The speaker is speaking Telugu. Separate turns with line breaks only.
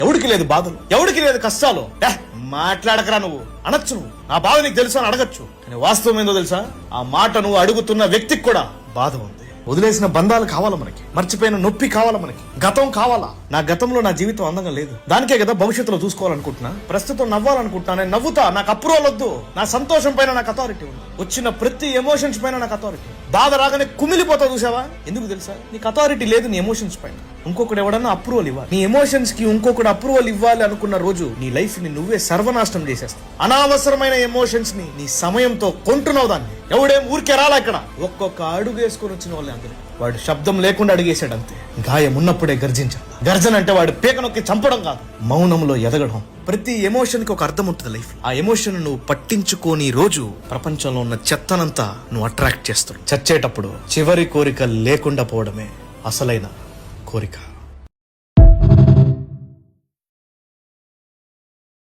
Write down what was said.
ఎవడికి లేదు బాధలు, ఎవడికి లేదు కష్టాలు. మాట్లాడకరా నువ్వు, అనొచ్చు నువ్వు, నా బాధ నీకు తెలుసా అని అడగచ్చు. కానీ వాస్తవం ఏందో తెలుసా, ఆ మాట నువ్వు అడుగుతున్న వ్యక్తికి కూడా బాధ ఉంది. వదిలేసిన బంధాలు కావాలా మనకి, మర్చిపోయిన నొప్పి కావాలా మనకి, గతం కావాలా. నా గతంలో నా జీవితం అందంగా లేదు, దానికే కదా భవిష్యత్తులో చూసుకోవాలనుకుంటున్నా. ప్రస్తుతం నవ్వాలనుకుంటున్నా, నేను నవ్వుతా. నాకు అప్రూవల్ వద్దు. నా సంతోషం పైన నాకు అథారిటీ ఉంది. వచ్చిన ప్రతి ఎమోషన్స్ పైన నాకు అథారిటీ. బాధ రాగానే కుమిలిపోతా చూసావా, ఎందుకు తెలుసా? నీకు అథారిటీ లేదు నీ ఎమోషన్స్ పైన. ఇంకొకటి ఎవడన్నా అప్రూవల్ ఇవ్వాలి, నీ ఎమోషన్స్ కి ఇంకొకటి అప్రూవల్ ఇవ్వాలి అనుకున్న రోజు నీ లైఫ్ ని నువ్వే సర్వనాశనం చేసేస్తావు. అనవసరమైన ఎమోషన్స్ ని నీ సమయంతో కొంటున్నావు. దాన్ని ఎవడేం ఊరికే రాలా. ఇక్కడ ఒక్కొక్క అడుగు వేసుకొని వచ్చిన వాళ్ళే అందరూ. వాడు శబ్దం లేకుండా అడిగేశాడు అంతే. గాయం ఉన్నప్పుడే గర్జించాడు. గర్జన అంటే వాడు పీక నొక్కి చంపడం కాదు, మౌనంలో ఎదగడం. ప్రతి ఎమోషన్ కి ఒక అర్థం ఉంటుంది లైఫ్. ఆ ఎమోషన్ నువ్వు పట్టించుకోని రోజు ప్రపంచంలో ఉన్న చెత్తనంతా నువ్వు అట్రాక్ట్ చేస్తావు. చచ్చేటప్పుడు చివరి కోరిక లేకుండా పోవడమే అసలైన కోరిక.